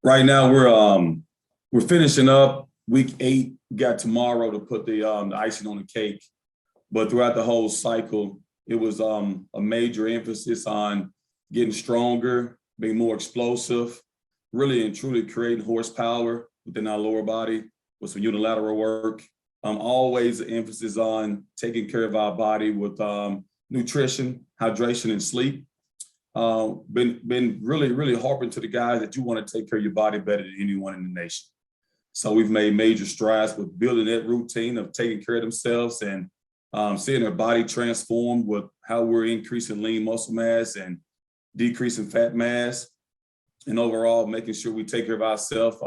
Right now, we're finishing up week 8. We got tomorrow to put the icing on the cake. But throughout the whole cycle, it was a major emphasis on getting stronger, being more explosive, really and truly creating horsepower within our lower body with some unilateral work. Always the emphasis on taking care of our body with nutrition, hydration, and sleep. Been really harping to the guys that you want to take care of your body better than anyone in the nation. So we've made major strides with building that routine of taking care of themselves and seeing their body transform with how we're increasing lean muscle mass and decreasing fat mass, and overall making sure we take care of ourselves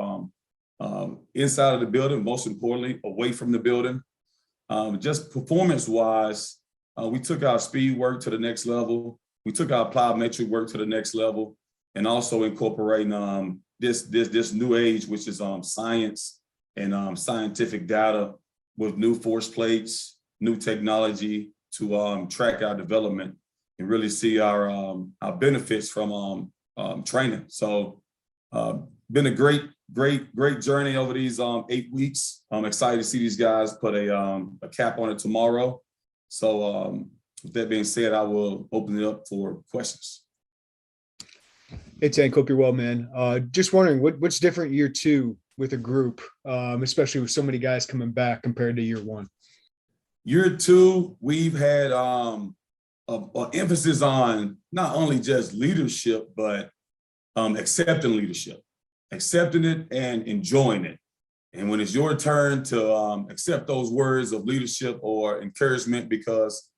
inside of the building, most importantly, away from the building. Just performance-wise, we took our speed work to the next level. We took our plyometric work to the next level, and also incorporating this new age, which is science and scientific data with new force plates, new technology to track our development and really see our benefits from training. So been a great journey over these 8 weeks. I'm excited to see these guys put a cap on it tomorrow. So with that being said, I will open it up for questions. Hey, Tank, hope you're well, man. Just wondering what's different year 2 with a group, especially with so many guys coming back compared to year 1. Year 2, we've had an emphasis on not only just leadership, but accepting leadership, accepting it and enjoying it. And when it's your turn to accept those words of leadership or encouragement, because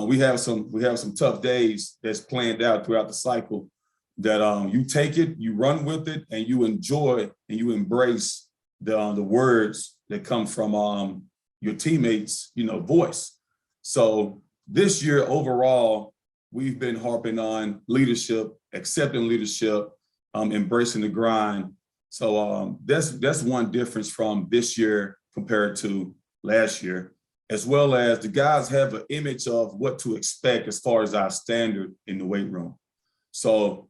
we have some tough days that's planned out throughout the cycle, that you take it, you run with it, and you enjoy and you embrace the words that come from your teammates, voice. So this year overall, we've been harping on leadership, accepting leadership, embracing the grind. So that's one difference from this year compared to last year, as well as the guys have an image of what to expect as far as our standard in the weight room. So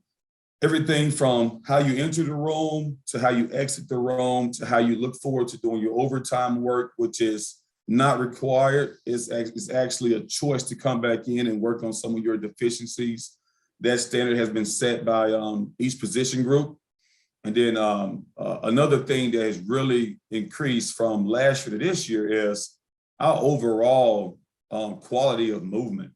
everything from how you enter the room to how you exit the room to how you look forward to doing your overtime work, which is not required. It's actually a choice to come back in and work on some of your deficiencies. That standard has been set by each position group. And then another thing that has really increased from last year to this year is our overall quality of movement,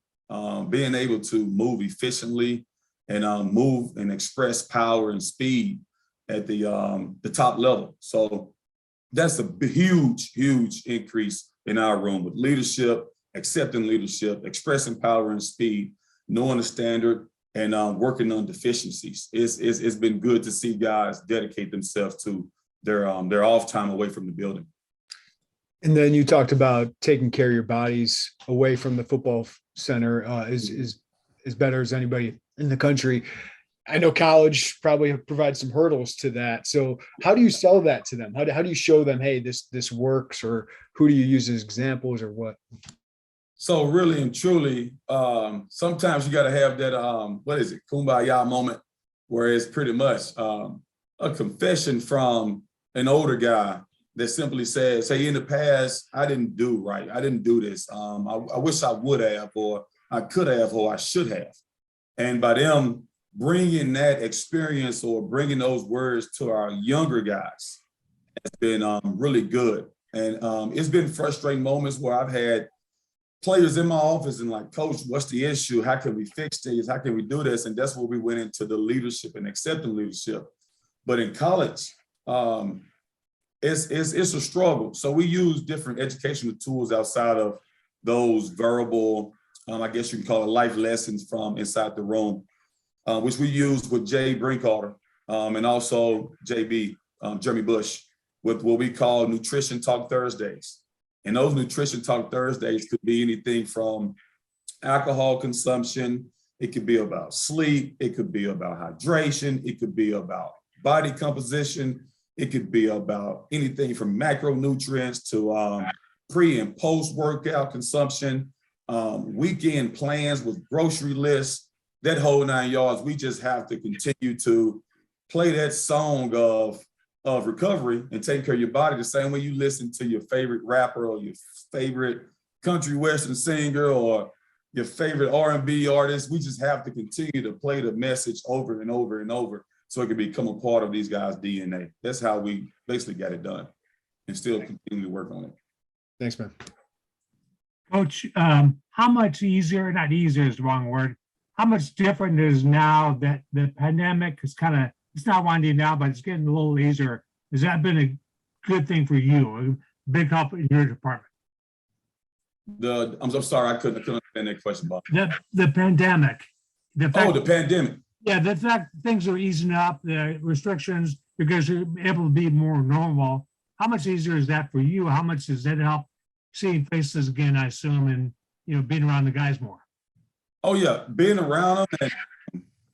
being able to move efficiently and move and express power and speed at the top level. So that's a huge increase in our room with leadership, accepting leadership, expressing power and speed, knowing the standard, and working on deficiencies. It's been good to see guys dedicate themselves to their off time away from the building. And then you talked about taking care of your bodies away from the football center is better as anybody in the country. I know college probably provides some hurdles to that. So how do you sell that to them? How do you show them, hey, this works, or who do you use as examples, or what? So really and truly, sometimes you got to have that, kumbaya moment, where it's pretty much a confession from an older guy that simply says, hey, in the past, I didn't do right. I didn't do this. I wish I would have, or I could have, or I should have. And by them bringing that experience or bringing those words to our younger guys has been really good. And it's been frustrating moments where I've had players in my office and like, Coach, what's the issue? How can we fix things? How can we do this? And that's where we went into the leadership and accepting leadership. But in college, it's a struggle. So we use different educational tools outside of those verbal, I guess you can call it life lessons from inside the room, which we use with Jay Brinkharder and also JB, Jeremy Bush, with what we call Nutrition Talk Thursdays. And those Nutrition Talk Thursdays could be anything from alcohol consumption. It could be about sleep. It could be about hydration. It could be about body composition. It could be about anything from macronutrients to pre and post workout consumption, weekend plans with grocery lists, that whole 9 yards. We just have to continue to play that song of recovery and taking care of your body the same way you listen to your favorite rapper or your favorite country western singer or your favorite R&B artist. We just have to continue to play the message over and over and over so it can become a part of these guys' DNA. That's how we basically got it done and still continue to work on it. Thanks, man. Coach, how much easier, not easier is the wrong word, how much different is now that the pandemic is it's not winding down, but it's getting a little easier. Has that been a good thing for you, a big help in your department? I'm so sorry, I couldn't understand that question, Bob. The pandemic. The pandemic. Yeah, the fact things are easing up, the restrictions, because you're able to be more normal. How much easier is that for you? How much does that help seeing faces again, I assume, and being around the guys more? Oh yeah, being around them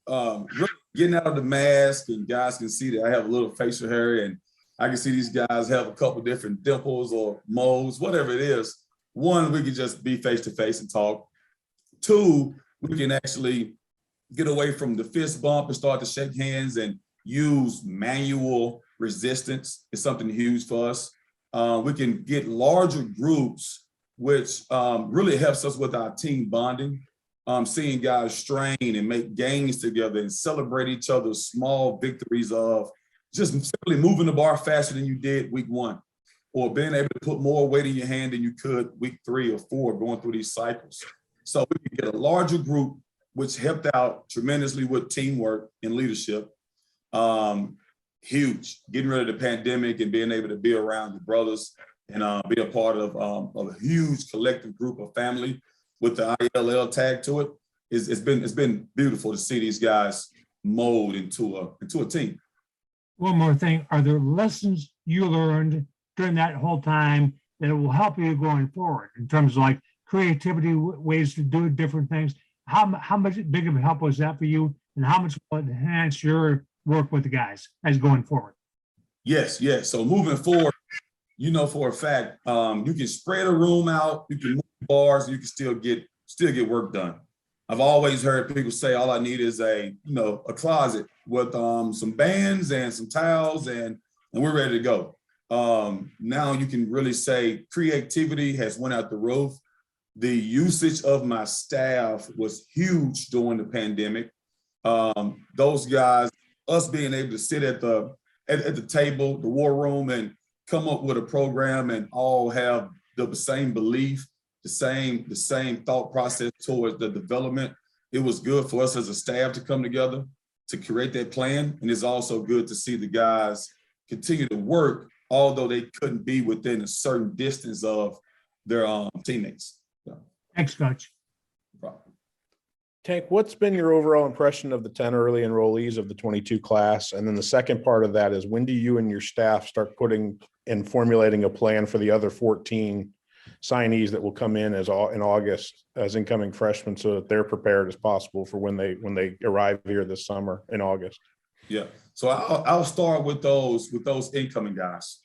and really getting out of the mask, and guys can see that I have a little facial hair, and I can see these guys have a couple different dimples or moles, whatever it is. One, we can just be face to face and talk. Two, we can actually get away from the fist bump and start to shake hands and use manual resistance. It's something huge for us. We can get larger groups, which really helps us with our team bonding. Seeing guys strain and make gains together and celebrate each other's small victories of just simply moving the bar faster than you did week 1, or being able to put more weight in your hand than you could week 3 or 4 going through these cycles. So we can get a larger group, which helped out tremendously with teamwork and leadership. Huge, getting rid of the pandemic and being able to be around your brothers and be a part of a huge collective group of family with the ILL tag to it. It's been beautiful to see these guys mold into a team. One more thing, are there lessons you learned during that whole time that will help you going forward in terms of like creativity, ways to do different things? How much big of a help was that for you, and how much will it enhance your work with the guys as going forward? Yes. So moving forward, for a fact, you can spread a room out, you can move bars, you can still get work done. I've always heard people say all I need is a closet with some bands and some towels and we're ready to go. Now you can really say creativity has went out the roof. The usage of my staff was huge during the pandemic. Those guys, us being able to sit at the table, the war room, and come up with a program and all have the same belief, the same thought process towards the development. It was good for us as a staff to come together to create that plan. And it's also good to see the guys continue to work, although they couldn't be within a certain distance of their teammates. So, Thanks, Coach. no problem. Tank, what's been your overall impression of the 10 early enrollees of the 22 class? And then the second part of that is, when do you and your staff start putting and formulating a plan for the other 14 signees that will come in in August as incoming freshmen, so that they're prepared as possible for when they arrive here this summer in August? Yeah, so I'll start with those incoming guys,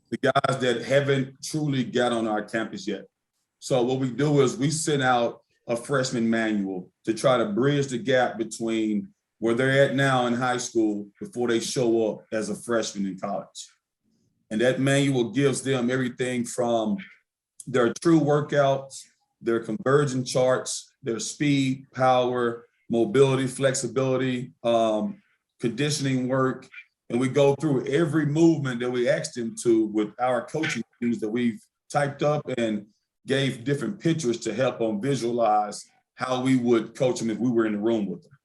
the guys that haven't truly got on our campus yet. So what we do is we send out a freshman manual to try to bridge the gap between where they're at now in high school before they show up as a freshman in college. And that manual gives them everything from their true workouts, their conversion charts, their speed, power, mobility, flexibility, conditioning work. And we go through every movement that we asked them to with our coaching teams that we've typed up and gave different pictures to help them visualize how we would coach them if we were in the room with them.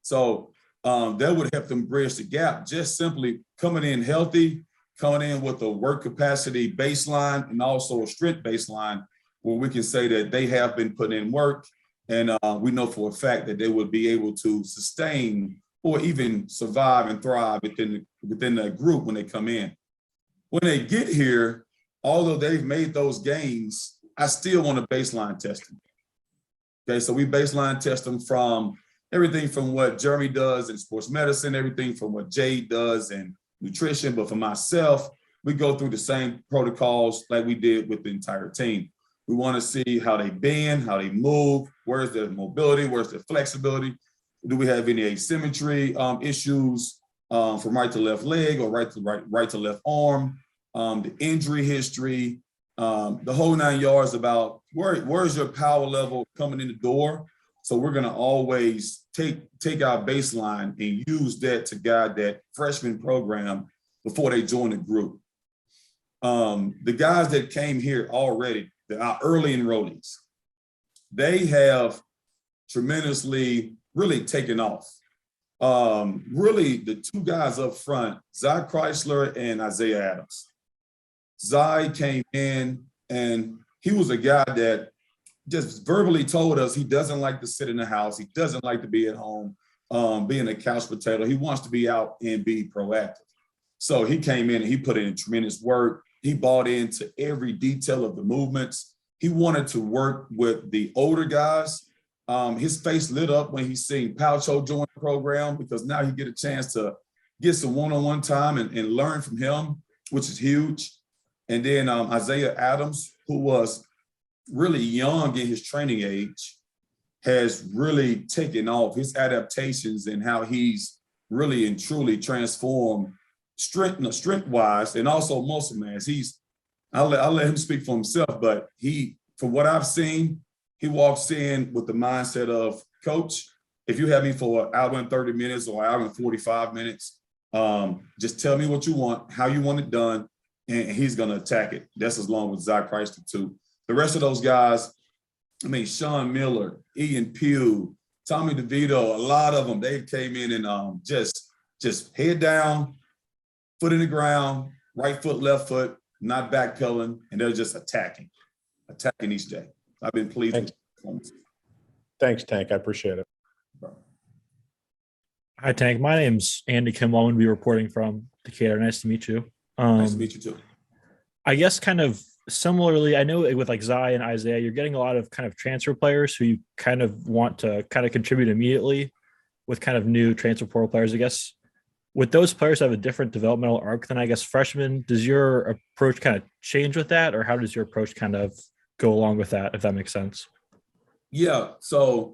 So that would help them bridge the gap, just simply coming in healthy, coming in with a work capacity baseline and also a strength baseline where we can say that they have been putting in work, and we know for a fact that they would be able to sustain or even survive and thrive within the group when they come in. When they get here, although they've made those gains, I still want to baseline test them. Okay, so we baseline test them from everything from what Jeremy does in sports medicine, everything from what Jay does in nutrition, but for myself, we go through the same protocols like we did with the entire team. We want to see how they bend, how they move, where's their mobility, where's their flexibility. Do we have any asymmetry issues from right to left leg or right to left arm? The injury history, the whole 9 yards about where's your power level coming in the door. So we're going to always take our baseline and use that to guide that freshman program before they join the group. The guys that came here already, our early enrollees, they have tremendously really taken off. Really, the two guys up front, Zy Chrysler and Isaiah Adams. Zy came in and he was a guy that just verbally told us he doesn't like to sit in the house. He doesn't like to be at home, being a couch potato. He wants to be out and be proactive. So he came in and he put in tremendous work. He bought into every detail of the movements. He wanted to work with the older guys. His face lit up when he seen Paucho join the program because now he get a chance to get some one-on-one time and learn from him, which is huge. And then Isaiah Adams, who was really young in his training age, has really taken off. His adaptations and how he's really and truly transformed strength-wise and also muscle mass. I'll let him speak for himself, but from what I've seen, he walks in with the mindset of, Coach, if you have me for an hour and 30 minutes or an hour and 45 minutes, just tell me what you want, how you want it done, and he's going to attack it. That's as long with Zy Chrysler too. The rest of those guys, I mean, Sean Miller, Ian Pugh, Tommy DeVito, a lot of them, they came in and just head down, foot in the ground, right foot, left foot, not backpedaling, and they're just attacking each day. I've been pleased with the performance. Thanks, Tank. I appreciate it. Hi, Tank. My name's Andy Kimball. I'm going to be reporting from Decatur. Nice to meet you. Nice to meet you too. I guess kind of similarly, I know with like Zy and Isaiah, you're getting a lot of kind of transfer players who you kind of want to kind of contribute immediately with kind of new transfer portal players, I guess. Would those players have a different developmental arc than, I guess, freshmen? Does your approach kind of change with that, or how does your approach kind of go along with that, if that makes sense? Yeah. So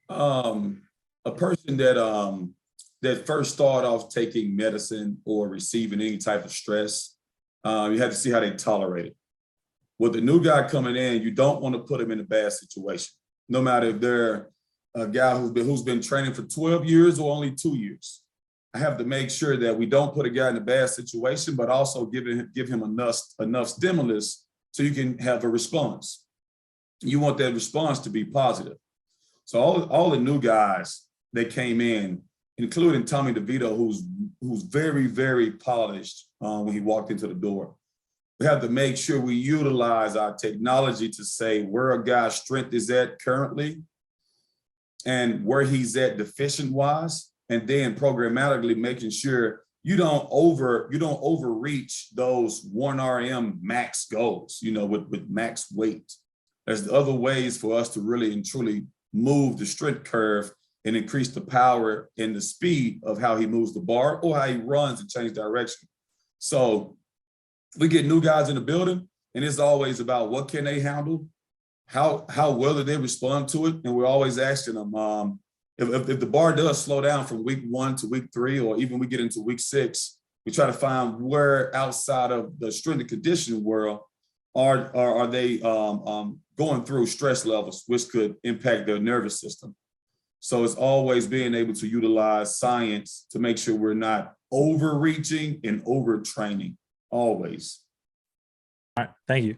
a person that first started off taking medicine or receiving any type of stress, you have to see how they tolerate it. With the new guy coming in, you don't want to put him in a bad situation, no matter if they're a guy who's been training for 12 years or only 2 years. I have to make sure that we don't put a guy in a bad situation, but also give him enough stimulus so you can have a response. You want that response to be positive. So all the new guys that came in, including Tommy DeVito, who's very, very polished when he walked into the door. We have to make sure we utilize our technology to say where a guy's strength is at currently and where he's at deficient-wise, and then programmatically making sure you don't overreach those 1 RM max goals, with max weight. There's other ways for us to really and truly move the strength curve and increase the power and the speed of how he moves the bar or how he runs and change direction. So we get new guys in the building, and it's always about what can they handle, how well do they respond to it, and we're always asking them, if the bar does slow down from week 1 to week 3, or even we get into week 6, we try to find where outside of the strength and conditioning world are they going through stress levels, which could impact their nervous system. So it's always being able to utilize science to make sure we're not overreaching and overtraining, always. All right. Thank you.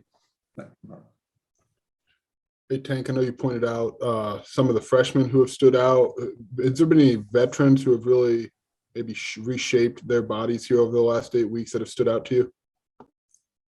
Hey, Tank, I know you pointed out some of the freshmen who have stood out. Has there been any veterans who have really maybe reshaped their bodies here over the last 8 weeks that have stood out to you?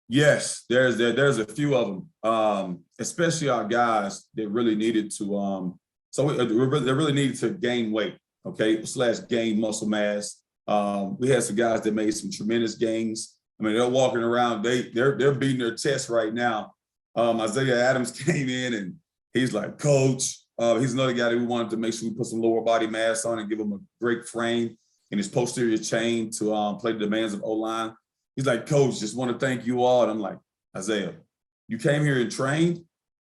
Yes, there's a few of them, especially our guys that really needed to, they really needed to gain weight, okay, / gain muscle mass. We had some guys that made some tremendous gains. I mean, they're walking around, they're beating their chest right now. Isaiah Adams came in and he's like, Coach, he's another guy that we wanted to make sure we put some lower body mass on and give him a great frame in his posterior chain to play the demands of O-line. He's like, Coach, just want to thank you all. And I'm like, Isaiah, you came here and trained.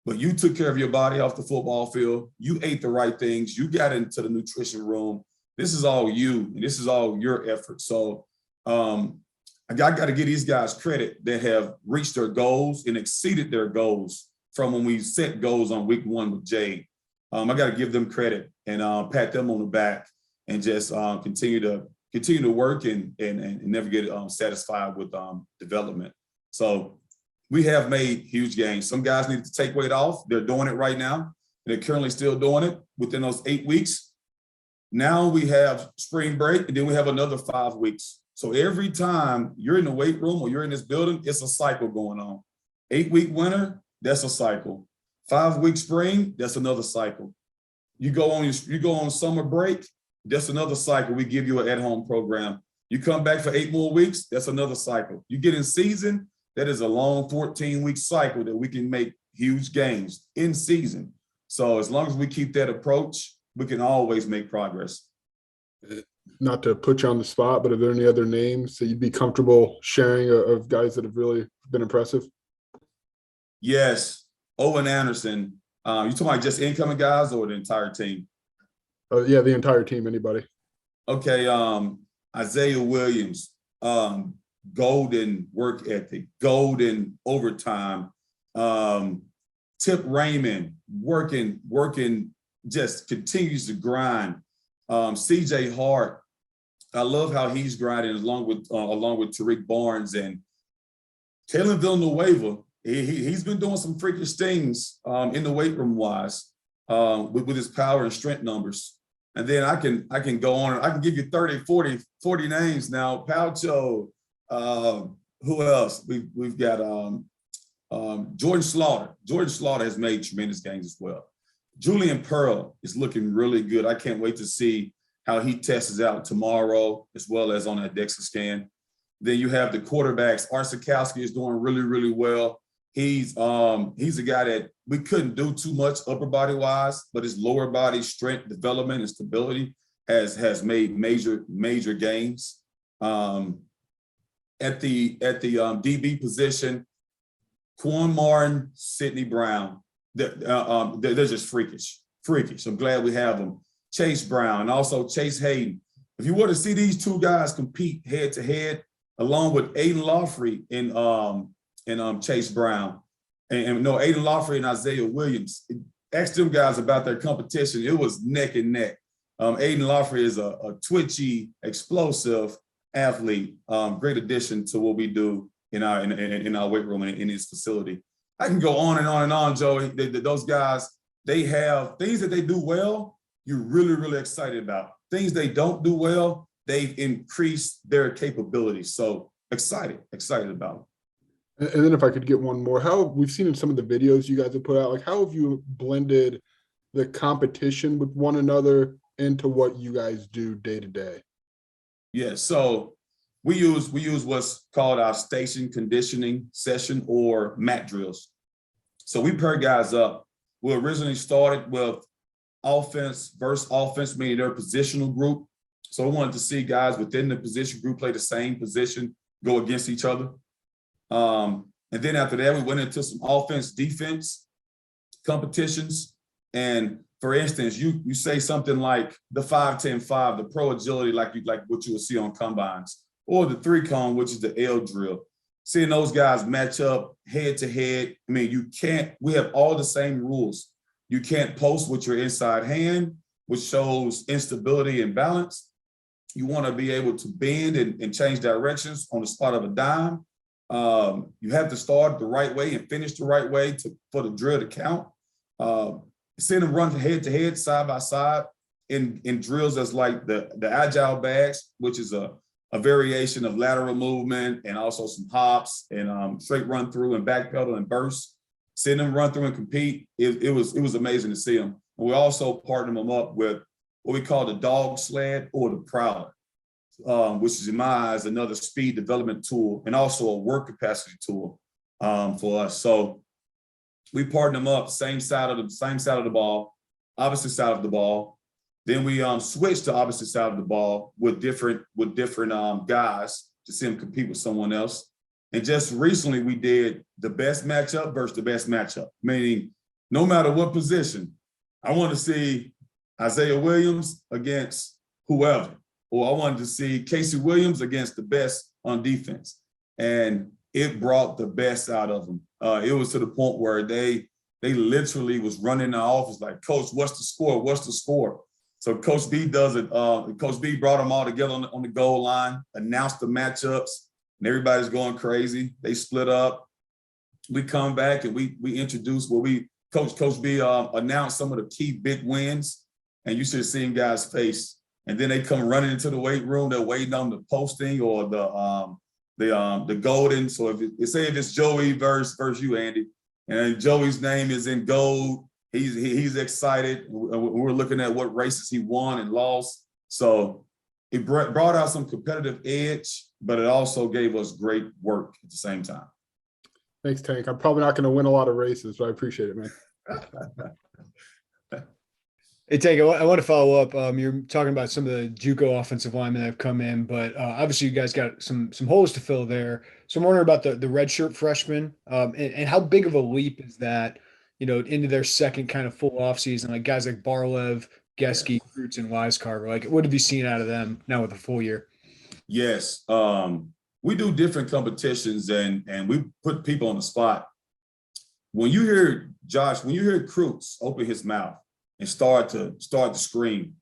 but you took care of your body off the football field. You ate the right things. You got into the nutrition room. This is all you, and this is all your effort. So I got to give these guys credit that have reached their goals and exceeded their goals from when we set goals on week 1 with Jade. I got to give them credit and pat them on the back and just continue to work and never get satisfied with development. So we have made huge gains. Some guys need to take weight off. They're doing it right now. They're currently still doing it within those 8 weeks. Now we have spring break, and then we have another 5 weeks. So every time you're in the weight room or you're in this building, it's a cycle going on. 8-week winter, that's a cycle. 5-week spring, that's another cycle. You go on summer break, that's another cycle. We give you an at-home program. You come back for 8 more weeks, that's another cycle. You get in season, that is a long 14-week cycle that we can make huge gains in season. So as long as we keep that approach, we can always make progress. Not to put you on the spot, but are there any other names that you'd be comfortable sharing of guys that have really been impressive? Yes, Owen Anderson. You talking about just incoming guys or the entire team? Yeah, the entire team, anybody. Okay, Isaiah Williams, golden work ethic, golden overtime. Tip Raymond, working, just continues to grind. CJ Hart, I love how he's grinding along with Tariq Barnes and Taylor Villanueva. He's been doing some freakish things in the weight room wise with his power and strength numbers. And then I can go on. I can give you 30, 40 names now. Paucho, who else? We've got Jordan Slaughter. Jordan Slaughter has made tremendous gains as well. Julian Pearl is looking really good. I can't wait to see how he tests out tomorrow, as well as on that DEXA scan. Then you have the quarterbacks. Art Sikowski is doing really, really well. He's a guy that we couldn't do too much upper body wise, but his lower body strength development and stability has made major gains. At the DB position, Quan Martin, Sidney Brown, they're just freakish. I'm glad we have them. Chase Brown and also Chase Hayden. If you were to see these two guys compete head to head, along with Aiden Lawfrey and Chase Brown, and no, Aiden Lawfrey and Isaiah Williams, ask them guys about their competition. It was neck and neck. Aiden Lawfrey is a twitchy, explosive athlete. Great addition to what we do in our weight room and in his facility. I can go on and on and on, Joey. Those guys, they have things that they do well, you're really, really excited about. Things they don't do well, they've increased their capabilities. So excited about them. And then if I could get one more, how we've seen in some of the videos you guys have put out, like how have you blended the competition with one another into what you guys do day to day? Yeah, so we use what's called our station conditioning session or mat drills. So we pair guys up. We originally started with offense versus offense, meaning their positional group. So we wanted to see guys within the position group play the same position, go against each other. And then after that, we went into some offense defense competitions. And for instance, you say something like the 5-10-5, the pro agility, like what you will see on combines, or the 3-cone, which is the L drill. Seeing those guys match up head to head. I mean, we have all the same rules. You can't post with your inside hand, which shows instability and balance. You want to be able to bend and change directions on the spot of a dime. You have to start the right way and finish the right way for the drill to count. Seeing them run head to head, side by side in drills that's like the agile bags, which is a variation of lateral movement and also some hops and straight run through and back pedal and burst. Seeing them run through and compete, it was amazing to see them. And we also partnered them up with what we call the dog sled or the prowler, which is in my eyes another speed development tool and also a work capacity tool for us. So we partnered them up, same side of the ball, opposite side of the ball. Then we switched to opposite side of the ball with different guys to see them compete with someone else. And just recently we did the best matchup versus the best matchup, meaning no matter what position. I want to see Isaiah Williams against whoever, or I wanted to see Casey Williams against the best on defense. And it brought the best out of them. It was to the point where they literally was running the office like, Coach, what's the score? What's the score? So Coach B does it. Coach B brought them all together on the goal line, announced the matchups, and everybody's going crazy. They split up. We come back and we introduce Coach B announced some of the key big wins, and you should have seen guys' face. And then they come running into the weight room. They're waiting on the posting or the golden. So if it's Joey versus you, Andy, and Joey's name is in gold, he's excited. We're looking at what races he won and lost. So it brought out some competitive edge, but it also gave us great work at the same time. Thanks, Tank. I'm probably not going to win a lot of races, but I appreciate it, man. Hey, Tank, I want to follow up. You're talking about some of the JUCO offensive linemen that have come in, but obviously you guys got some holes to fill there. So I'm wondering about the redshirt freshmen and how big of a leap is that, into their second kind of full offseason, like guys like Barlev, Geske, Fruits, and Wisecarver. Like, what have you seen out of them now with a full year? Yes. We do different competitions and we put people on the spot. When you hear Cruz open his mouth and start to scream,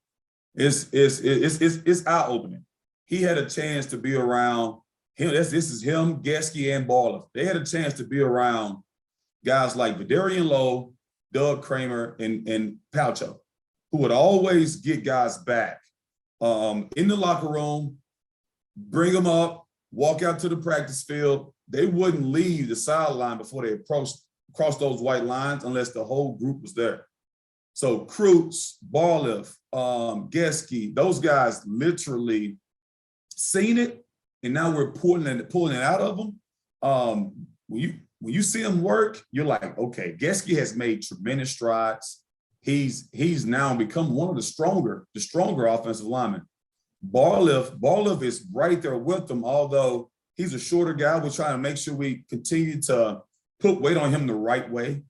it's eye-opening. He had a chance to be around him. This is him, Geske, and Baller. They had a chance to be around guys like Vidarian Lowe, Doug Kramer, and Palcho, who would always get guys back in the locker room, bring them up, walk out to the practice field. They wouldn't leave the sideline before they crossed those white lines unless the whole group was there. So Cruz, Barlev, Geske, those guys literally seen it, and now we're pulling it out of them. When you see him work, you're like, okay, Geske has made tremendous strides. He's now become one of the stronger offensive linemen. Barlev is right there with them, although he's a shorter guy. We're trying to make sure we continue to put weight on him the right way.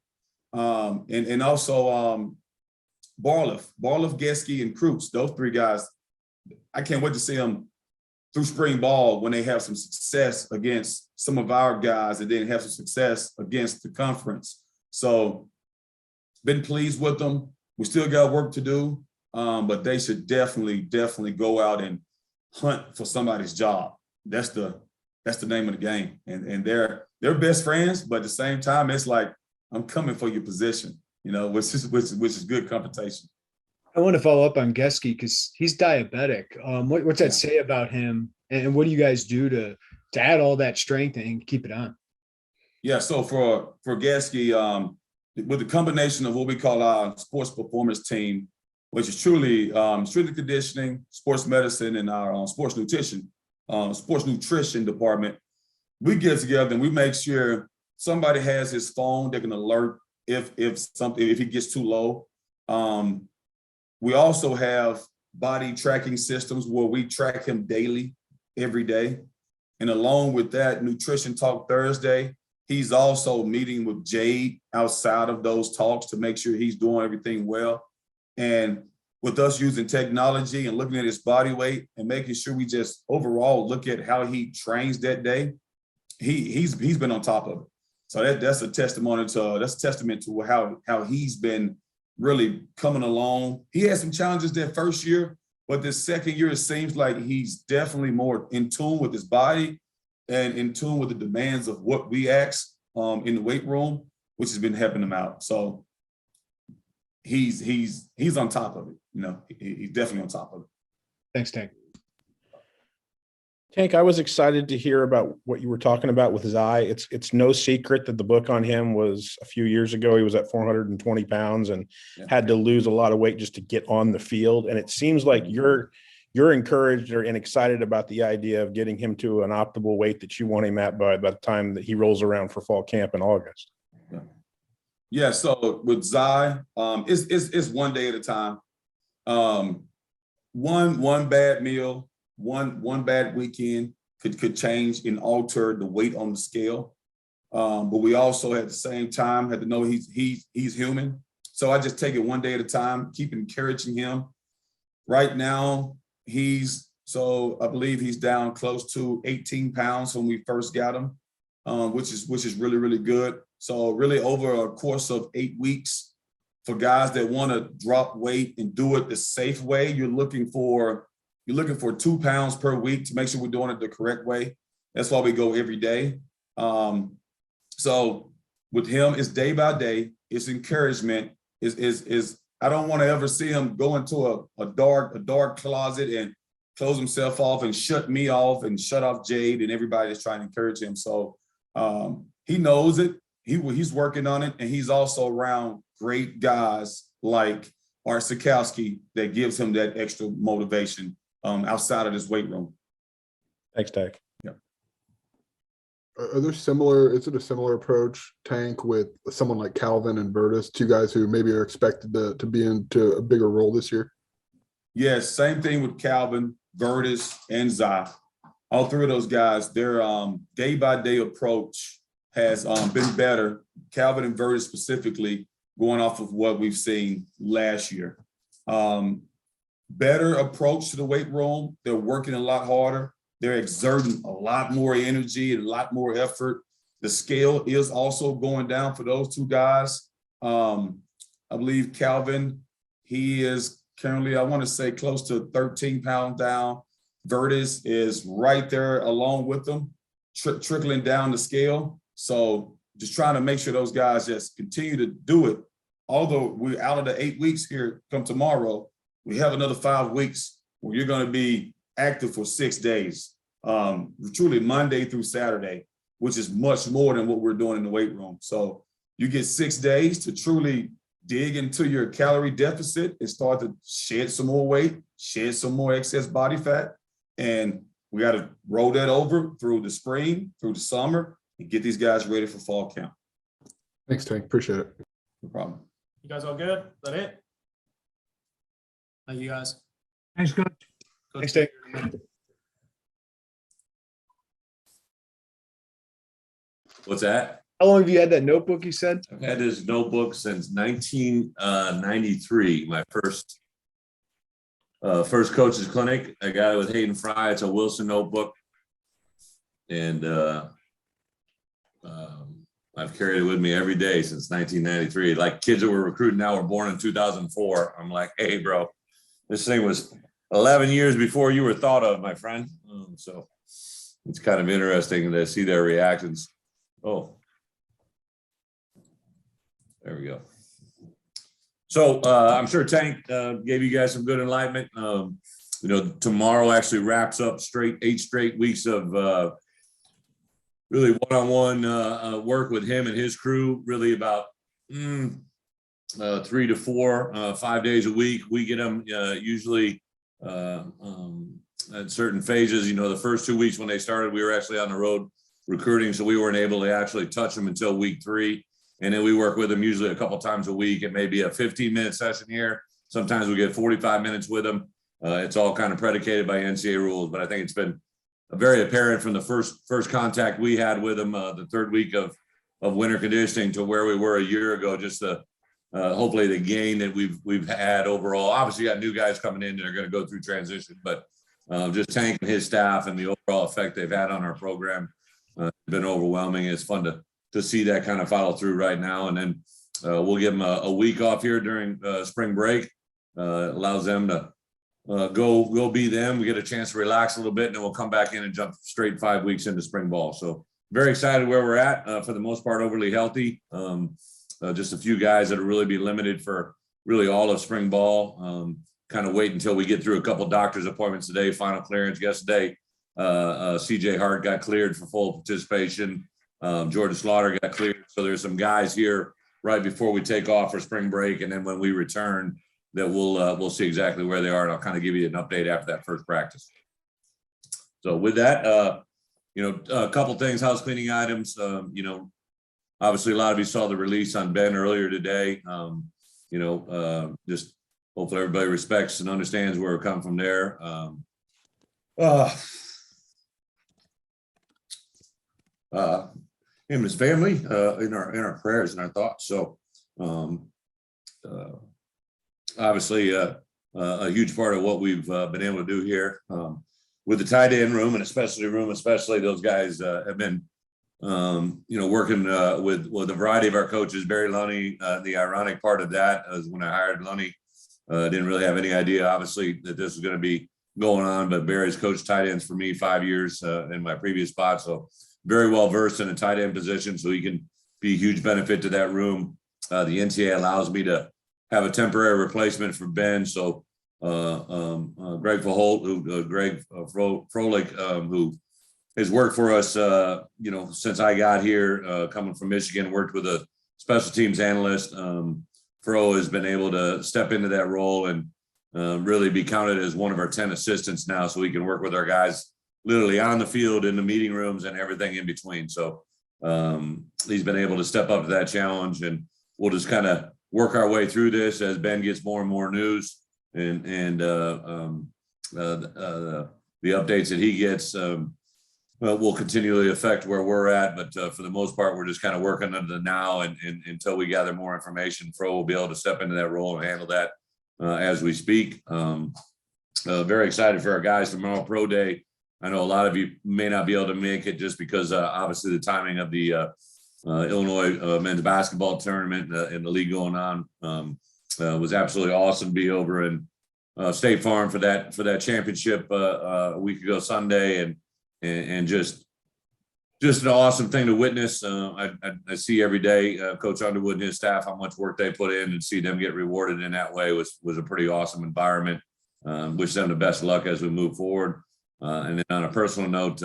And also Barlev, Geske, and Cruz, those three guys, I can't wait to see them through spring ball when they have some success against some of our guys and then have some success against the conference. So been pleased with them. We still got work to do. But they should definitely go out and hunt for somebody's job. That's the name of the game. And they're best friends, but at the same time, it's like, I'm coming for your position, which is good competition. I want to follow up on Geske because he's diabetic. What's that say about him? And what do you guys do to add all that strength and keep it on? Yeah, so for Geske, with the combination of what we call our sports performance team, which is truly strength conditioning, sports medicine, and our sports nutrition department, we get together and we make sure somebody has his phone that can alert if he gets too low. We also have body tracking systems where we track him daily, every day. And along with that, Nutrition Talk Thursday, he's also meeting with Jade outside of those talks to make sure he's doing everything well. And with us using technology and looking at his body weight and making sure we just overall look at how he trains that day, he's been on top of it. So that's a testament to how he's been really coming along. He had some challenges that first year, but this second year, it seems like he's definitely more in tune with his body and in tune with the demands of what we ask in the weight room, which has been helping him out. So he's on top of it. He's definitely on top of it. Thanks, Tank. Tank, I was excited to hear about what you were talking about with Zai. It's no secret that the book on him was a few years ago. He was at 420 pounds and had to lose a lot of weight just to get on the field. And it seems like you're encouraged and excited about the idea of getting him to an optimal weight that you want him at by the time that he rolls around for fall camp in August. Yeah. So with Zai, it's one day at a time. One bad meal, one bad weekend could change and alter the weight on the scale. But we also at the same time had to know he's human. So I just take it one day at a time, keep encouraging him. Right now, I believe he's down close to 18 pounds when we first got him, which is really, really good. So really over a course of 8 weeks, for guys that want to drop weight and do it the safe way, you're looking for 2 pounds per week to make sure we're doing it the correct way. That's why we go every day. So with him, it's day by day. It's encouragement. I don't want to ever see him go into a dark closet and close himself off and shut me off and shut off Jade and everybody that's trying to encourage him. So he knows it. He's working on it, and he's also around great guys like Art Sikowski that gives him that extra motivation outside of this weight room. Thanks, Tank. Yeah. Are there is it a similar approach, Tank, with someone like Calvin and Vertus, two guys who maybe are expected to be into a bigger role this year? Yes, same thing with Calvin, Vertus, and Zai. All three of those guys, their day-by-day approach has been better. Calvin and Vertus specifically, going off of what we've seen last year. Better approach to the weight room. They're working a lot harder. They're exerting a lot more energy and a lot more effort. The scale is also going down for those two guys. I believe Calvin, he is currently, I want to say, close to 13 pounds down. Vertus is right there along with them, trickling down the scale. So just trying to make sure those guys just continue to do it. Although we're out of the 8 weeks here come tomorrow, we have another 5 weeks where you're going to be active for 6 days, truly Monday through Saturday, which is much more than what we're doing in the weight room. So you get 6 days to truly dig into your calorie deficit and start to shed some more weight, shed some more excess body fat. And we got to roll that over through the spring, through the summer, and get these guys ready for fall camp. Thanks, Tank. Appreciate it. No problem. You guys all good? Is that it? Thank you guys. Thanks, Coach. Thanks, Tank. What's that? How long have you had that notebook, you said? I've had this notebook since 1993. My first coach's clinic. I got it with Hayden Fry. It's a Wilson notebook. And I've carried it with me every day since 1993. Like kids that we're recruiting now were born in 2004. I'm like, hey, bro, this thing was 11 years before you were thought of, my friend. So it's kind of interesting to see their reactions. Oh, there we go. So I'm sure Tank gave you guys some good enlightenment. Tomorrow actually wraps up 8 straight weeks of really one-on-one work with him and his crew, really about 3 to 4, 5 days a week. We get them usually at certain phases. The first 2 weeks when they started, we were actually on the road recruiting, so we weren't able to actually touch them until week 3. And then we work with them usually a couple times a week. It may be a 15-minute session here. Sometimes we get 45 minutes with them. It's all kind of predicated by NCAA rules, but I think it's been very apparent from the first contact we had with them, the 3rd week of winter conditioning to where we were a year ago. Just hopefully the gain that we've had overall. Obviously, you got new guys coming in that are going to go through transition, but just Tank and his staff and the overall effect they've had on our program has been overwhelming. It's fun to see that kind of follow through right now. And then we'll give them a week off here during spring break. Allows them to go be them. We get a chance to relax a little bit, and then we'll come back in and jump straight 5 weeks into spring ball. So very excited where we're at. For the most part, overly healthy. Just a few guys that'll really be limited for really all of spring ball. Kind of wait until we get through a couple doctor's appointments today. Final clearance yesterday. CJ Hart got cleared for full participation. Jordan Slaughter got cleared. So there's some guys here right before we take off for spring break, and then when we return, that we'll see exactly where they are, and I'll kind of give you an update after that first practice. So with that, a couple things, house cleaning items. Obviously a lot of you saw the release on Ben earlier today. Just hopefully everybody respects and understands where we're coming from there. and his family in our prayers and our thoughts. So obviously a huge part of what we've been able to do here with the tight end room and especially those guys have been working with a variety of our coaches. Barry Lunny, the ironic part of that is when I hired Lunny, didn't really have any idea, obviously, that this was going to be going on, but Barry's coached tight ends for me 5 years in my previous spot. So very well versed in a tight end position, so he can be a huge benefit to that room. The NCAA allows me to have a temporary replacement for Ben. So Greg Froelich, who has worked for us, since I got here, coming from Michigan, worked with a special teams analyst. Fro has been able to step into that role and really be counted as one of our 10 assistants now, so we can work with our guys literally on the field, in the meeting rooms, and everything in between. So he's been able to step up to that challenge, and we'll just kind of work our way through this as Ben gets more and more news and the updates that he gets will continually affect where we're at. But for the most part, we're just kind of working under the now, and until we gather more information, Fro will be able to step into that role and handle that as we speak. Very excited for our guys tomorrow, Pro Day. I know a lot of you may not be able to make it just because obviously the timing of the Illinois men's basketball tournament and the league going on was absolutely awesome to be over in State Farm for that championship a week ago Sunday, and just an awesome thing to witness. I see every day Coach Underwood and his staff, how much work they put in, and see them get rewarded in that way was a pretty awesome environment. Wish them the best of luck as we move forward. And then on a personal note,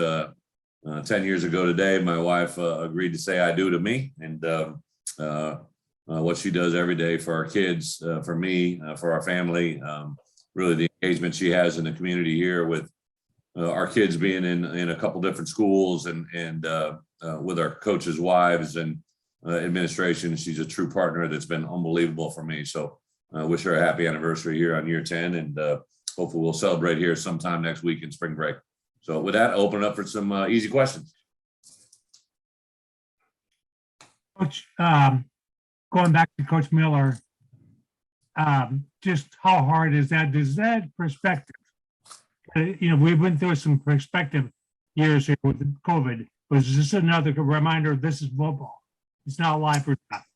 10 years ago today, my wife agreed to say I do to me, and what she does every day for our kids, for me, for our family, really the engagement she has in the community here with our kids being in a couple different schools and with our coaches' wives and administration. She's a true partner that's been unbelievable for me. So I wish her a happy anniversary here on year 10, and hopefully we'll celebrate here sometime next week in spring break. So with that, I'll open it up for some easy questions. Coach, going back to Coach Miller, just how hard is that? Does that perspective? We went through some perspective years here with COVID. Was this another reminder? This is football. It's not life or death.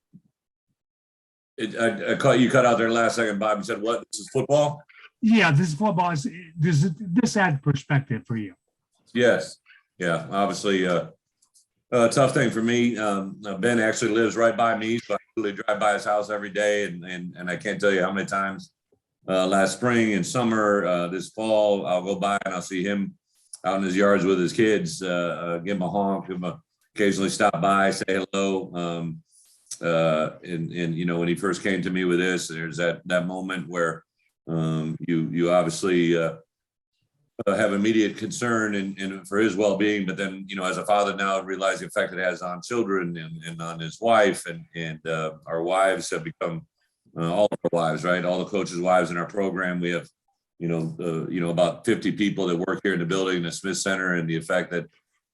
I caught you cut out there last second, Bob. You said what? This is football? Yeah, this is football. Does this add perspective for you? Yes. Yeah. Obviously, a tough thing for me. Ben actually lives right by me, so I really drive by his house every day, and I can't tell you how many times last spring and summer, this fall, I'll go by and I'll see him out in his yards with his kids, give him a honk, occasionally stop by, say hello. And when he first came to me with this, there's that moment where you obviously have immediate concern and for his well-being, but then as a father now realize the effect it has on children and on his wife, and our wives have become all of our wives, right? All the coaches' wives in our program. We have about 50 people that work here in the building, in the Smith Center, and the effect that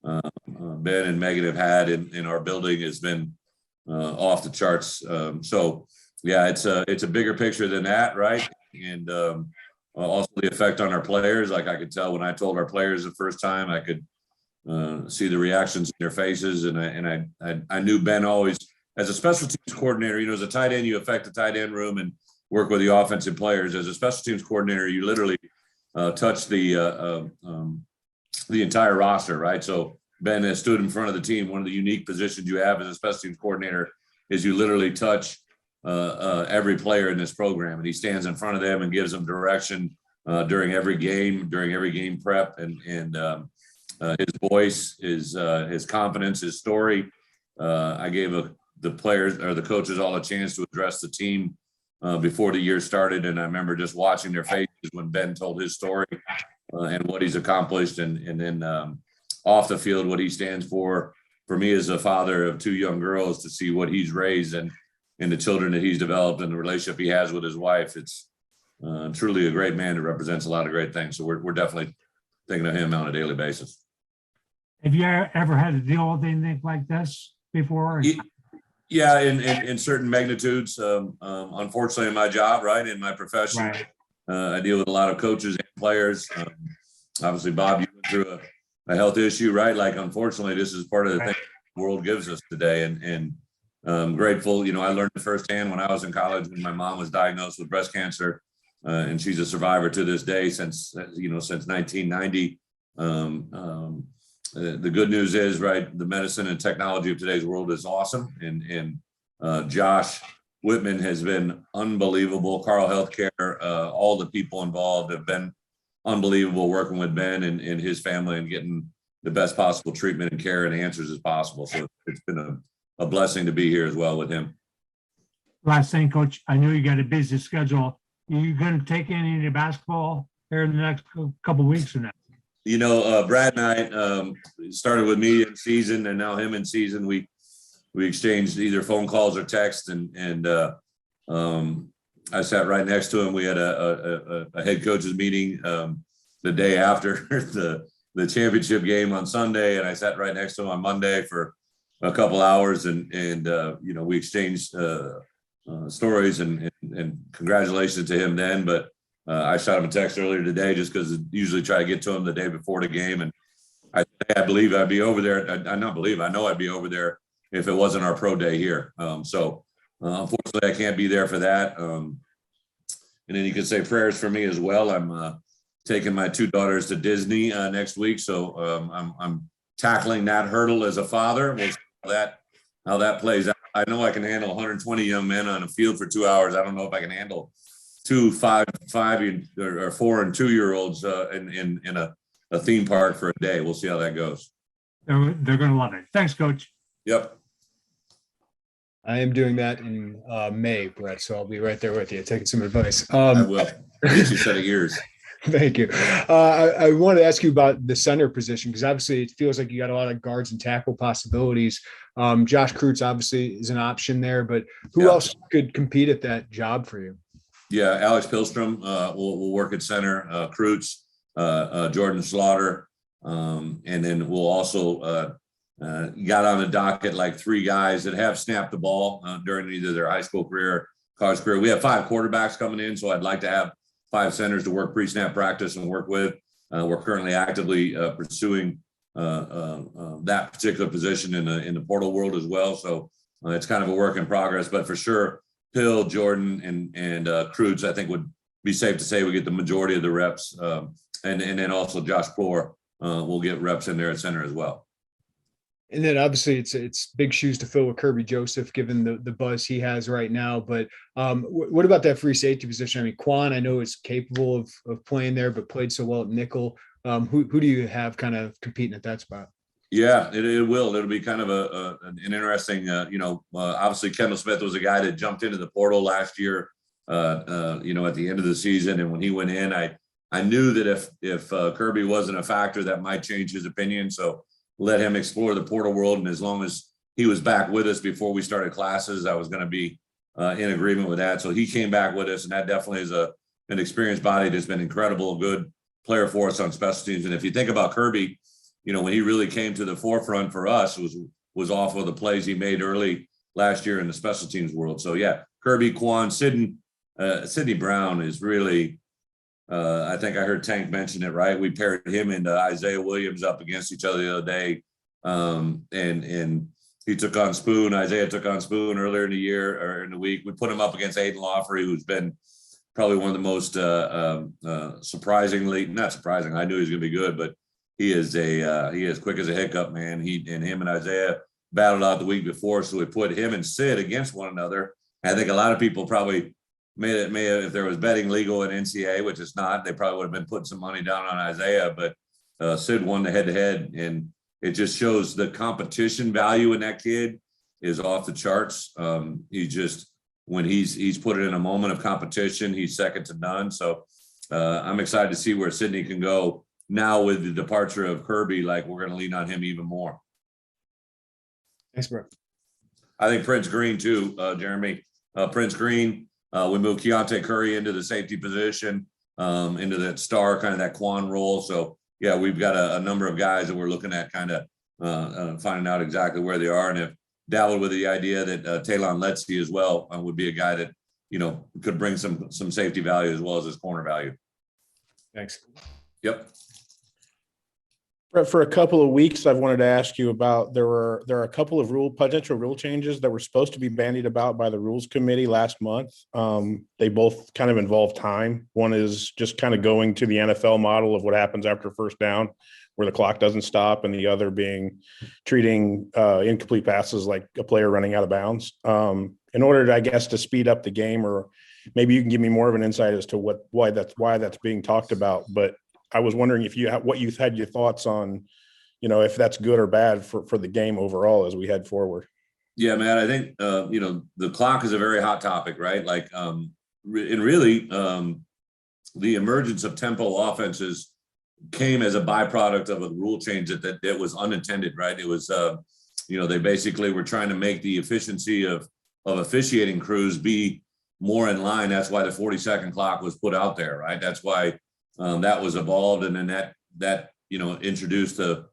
Ben and Megan have had in our building has been off the charts. So yeah, it's a bigger picture than that, right? And also the effect on our players. Like I could tell when I told our players the first time, I could see the reactions in their faces, and I knew Ben always, as a special teams coordinator, as a tight end, you affect the tight end room and work with the offensive players. As a special teams coordinator, you literally touch the entire roster, right? So Ben has stood in front of the team. One of the unique positions you have as a special teams coordinator is you literally touch every player in this program, and he stands in front of them and gives them direction during every game prep, and his voice, his confidence, his story. I gave the players or the coaches all a chance to address the team before the year started, and I remember just watching their faces when Ben told his story and what he's accomplished, and then off the field what he stands for. For me as a father of two young girls, to see what he's raised and the children that he's developed and the relationship he has with his wife, it's truly a great man who represents a lot of great things. So we're definitely thinking of him on a daily basis. Have you ever had to deal with anything like this before? Yeah, in certain magnitudes. Unfortunately, in my job, right, in my profession, Right. I deal with a lot of coaches and players. Obviously, Bob, you went through a health issue, right? Like, unfortunately, this is part of the Right. thing the world gives us today. And I'm grateful. You know, I learned it firsthand when I was in college when my mom was diagnosed with breast cancer. And she's a survivor to this day since 1990. The good news is, right, the medicine and technology of today's world is awesome. And Josh Whitman has been unbelievable. Carl Healthcare, all the people involved have been unbelievable working with Ben and his family and getting the best possible treatment and care and answers as possible. So it's been a blessing to be here as well with him. Last thing, Coach, I know you got a busy schedule. Are you going to take any of the basketball here in the next couple of weeks or not? You know, Brad and I started with me in season and now him in season. We exchanged either phone calls or text, and I sat right next to him. We had a head coaches meeting the day after the championship game on Sunday, and I sat right next to him on Monday for a couple hours, and you know, we exchanged stories and congratulations to him then. But I shot him a text earlier today just because I usually try to get to him the day before the game, and I believe I'd be over there. I know I'd be over there if it wasn't our pro day here. So unfortunately, I can't be there for that. And then you can say prayers for me as well. I'm taking my two daughters to Disney next week, so I'm tackling that hurdle as a father. We'll see how that plays out. I know I can handle 120 young men on a field for 2 hours. I don't know if I can handle 2 5 or 4 and 2-year-olds in a theme park for a day. We'll see how that goes. They're going to love it. Thanks, Coach. Yep. I am doing that in May, Brett. So I'll be right there with you, taking some advice. I will. Get you a set of ears. Thank you. I wanted to ask you about the center position, because obviously it feels like you got a lot of guards and tackle possibilities. Josh Kreutz obviously is an option there, but who else could compete at that job for you? Yeah, Alex Pilstrom will work at center. Kreutz, Jordan Slaughter, and then we'll also got on the docket like 3 guys that have snapped the ball during either their high school career or college career. We have 5 quarterbacks coming in, so I'd like to have 5 centers to work pre-snap practice and work with. We're currently actively pursuing that particular position in the portal world as well. So it's kind of a work in progress, but for sure, Pill, Jordan, and Kreutz, I think would be safe to say we get the majority of the reps. And then also Josh Plour will get reps in there at center as well. And then obviously it's big shoes to fill with Kirby Joseph, given the buzz he has right now. But what about that free safety position? I mean, Quan, I know is capable of playing there, but played so well at nickel. Who do you have kind of competing at that spot? Yeah, it will. It'll be kind of an interesting, obviously Kendall Smith was a guy that jumped into the portal last year, at the end of the season. And when he went in, I knew that if Kirby wasn't a factor, that might change his opinion. So let him explore the portal world. And as long as he was back with us before we started classes, I was going to be in agreement with that. So he came back with us, and that definitely is an experienced body that's been incredible, good player for us on special teams. And if you think about Kirby, when he really came to the forefront for us was off of the plays he made early last year in the special teams world. So yeah, Kirby, Quan, Sidney Brown is really, I think I heard Tank mention it, right? We paired him and Isaiah Williams up against each other the other day. And he took on Spoon. Isaiah took on Spoon earlier in the year or in the week. We put him up against Aiden Lawfrey, who's been probably one of the most not surprising. I knew he was going to be good, but he is quick as a hiccup, man. Him and Isaiah battled out the week before. So we put him and Sid against one another. I think a lot of people probably may have, if there was betting legal in NCAA, which it's not, they probably would have been putting some money down on Isaiah, but Sid won the head-to-head, and it just shows the competition value in that kid is off the charts. He just, when he's put it in a moment of competition, he's second to none. So I'm excited to see where Sidney can go now with the departure of Kirby. Like, we're going to lean on him even more. Thanks, bro. I think Prince Green too, Jeremy. Prince Green, we moved Keontae Curry into the safety position, into that star, kind of that Quan role. So yeah, we've got a number of guys that we're looking at kind of finding out exactly where they are. And dabbled with the idea that Talon Letsky as well would be a guy that, could bring some safety value as well as his corner value. Thanks. Yep. Brett, for a couple of weeks, I've wanted to ask you about, there are a couple of potential rule changes that were supposed to be bandied about by the rules committee last month. They both kind of involve time. One is just kind of going to the NFL model of what happens after first down, where the clock doesn't stop, and the other being treating incomplete passes like a player running out of bounds. In order to, I guess, to speed up the game, or maybe you can give me more of an insight as to why that's being talked about. But I was wondering if what you've had your thoughts on, if that's good or bad for the game overall as we head forward. Yeah, man, I think, the clock is a very hot topic, right? Like, and really, the emergence of tempo offenses came as a byproduct of a rule change that was unintended, right? It was, they basically were trying to make the efficiency of officiating crews be more in line. That's why the 40-second clock was put out there, right? That's why that was evolved, and then that introduced the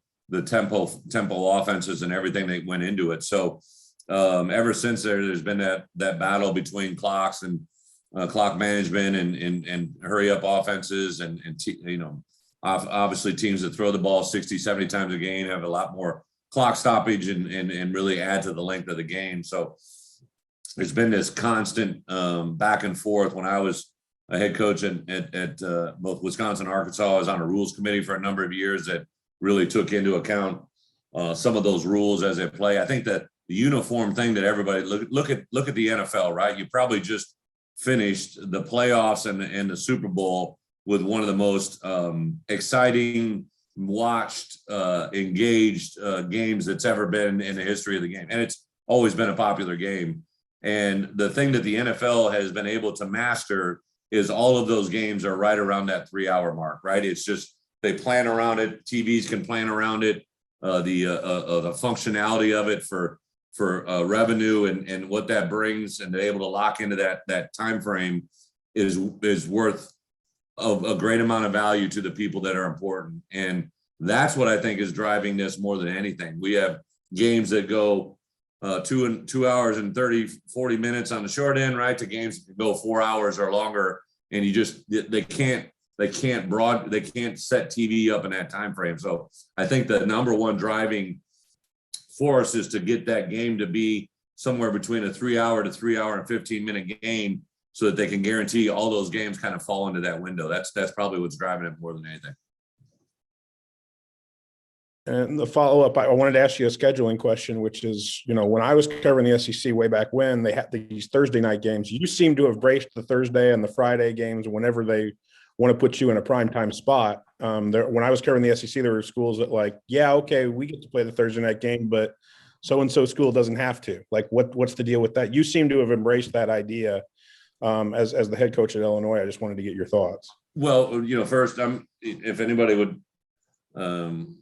tempo offenses and everything that went into it. So ever since there's been that battle between clocks and clock management and hurry up offenses and obviously teams that throw the ball 60, 70 times a game have a lot more clock stoppage and really add to the length of the game. So there's been this constant back and forth. When I was a head coach at both Wisconsin and Arkansas, I was on a rules committee for a number of years that really took into account some of those rules as they play. I think that the uniform thing that everybody look at the NFL, right? You probably just finished the playoffs and the Super Bowl with one of the most exciting, watched, engaged games that's ever been in the history of the game. And it's always been a popular game. And the thing that the NFL has been able to master is all of those games are right around that 3-hour mark, right? It's just, they plan around it. TVs can plan around it. The functionality of it for revenue and what that brings, and they're able to lock into that time frame is worth a great amount of value to the people that are important. And that's what I think is driving this more than anything. We have games that go 2 hours and 30, 40 minutes on the short end, right? To games that go 4 hours or longer. And they can't set TV up in that time frame. So I think the number one driving force is to get that game to be somewhere between a 3-hour to 3-hour and 15-minute game, so that they can guarantee all those games kind of fall into that window. That's probably what's driving it more than anything. And the follow-up, I wanted to ask you a scheduling question, which is, when I was covering the SEC way back when, they had these Thursday night games. You seem to have embraced the Thursday and the Friday games whenever they want to put you in a primetime spot. When I was covering the SEC, there were schools that okay, we get to play the Thursday night game, but so-and-so school doesn't have to. Like, what's the deal with that? You seem to have embraced that idea as the head coach at Illinois. I just wanted to get your thoughts. Well, first, if anybody would, and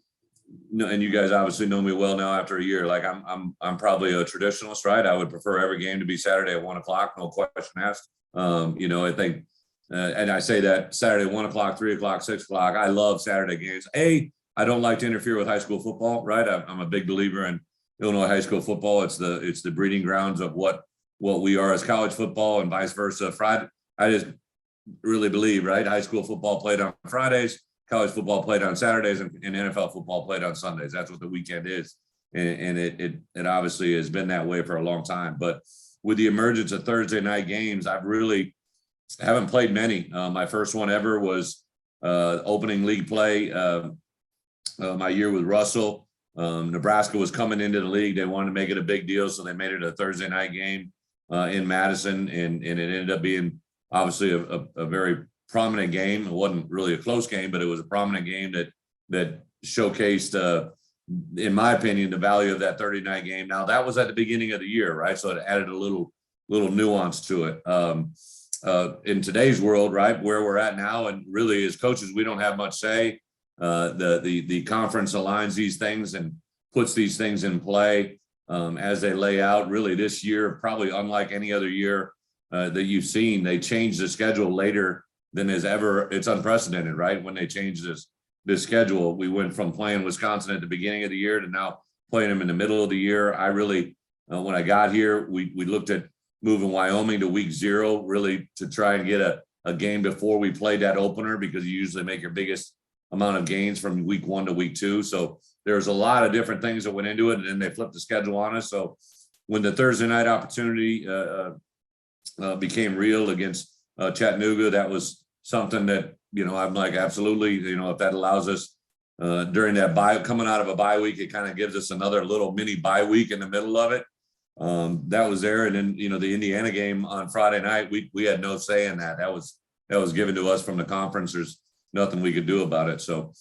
you guys obviously know me well now after a year, like I'm probably a traditionalist, right? I would prefer every game to be Saturday at 1:00, no question asked. I think, and I say that Saturday, 1:00, 3:00, 6:00, I love Saturday games. I don't like to interfere with high school football, right? I'm a big believer in Illinois high school football. It's the breeding grounds of what we are as college football, and vice versa. Friday, I just really believe, right? High school football played on Fridays, college football played on Saturdays, and NFL football played on Sundays. That's what the weekend is. And it obviously has been that way for a long time. But with the emergence of Thursday night games, I haven't played many. My first one ever was opening league play my year with Russell. Nebraska was coming into the league. They wanted to make it a big deal, so they made it a Thursday night game in Madison, and it ended up being obviously a very prominent game. It wasn't really a close game, but it was a prominent game that showcased, in my opinion, the value of that Thursday night game. Now, that was at the beginning of the year, right? So it added a little nuance to it. In today's world, right, where we're at now, and really as coaches, we don't have much say. The conference aligns these things and puts these things in play as they lay out. Really, this year, probably unlike any other year that you've seen, they changed the schedule later than is ever. It's unprecedented, right? When they changed this schedule, we went from playing Wisconsin at the beginning of the year to now playing them in the middle of the year. I really when I got here, we looked at moving Wyoming to week 0, really to try and get a game before we played that opener, because you usually make your biggest amount of gains from week 1 to week 2. So there's a lot of different things that went into it, and then they flipped the schedule on us. So when the Thursday night opportunity became real against Chattanooga, that was something that, I'm like, absolutely, if that allows us during that coming out of a bye week, it kind of gives us another little mini bye week in the middle of it. That was there. And then, the Indiana game on Friday night, we had no say in that. That was given to us from the conference. There's nothing we could do about it. So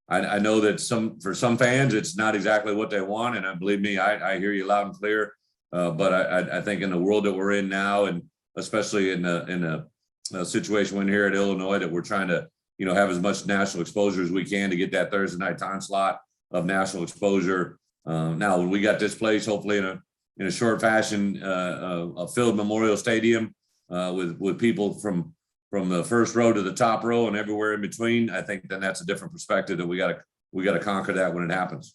I know that for some fans, it's not exactly what they want. And believe me, I hear you loud and clear. But I think in the world that we're in now, and especially in a situation when here at Illinois, that we're trying to, have as much national exposure as we can to get that Thursday night time slot of national exposure. Now, when we got this place, hopefully in a short fashion, a filled Memorial Stadium with people from the first row to the top row and everywhere in between, I think then that's a different perspective that we got to conquer that when it happens.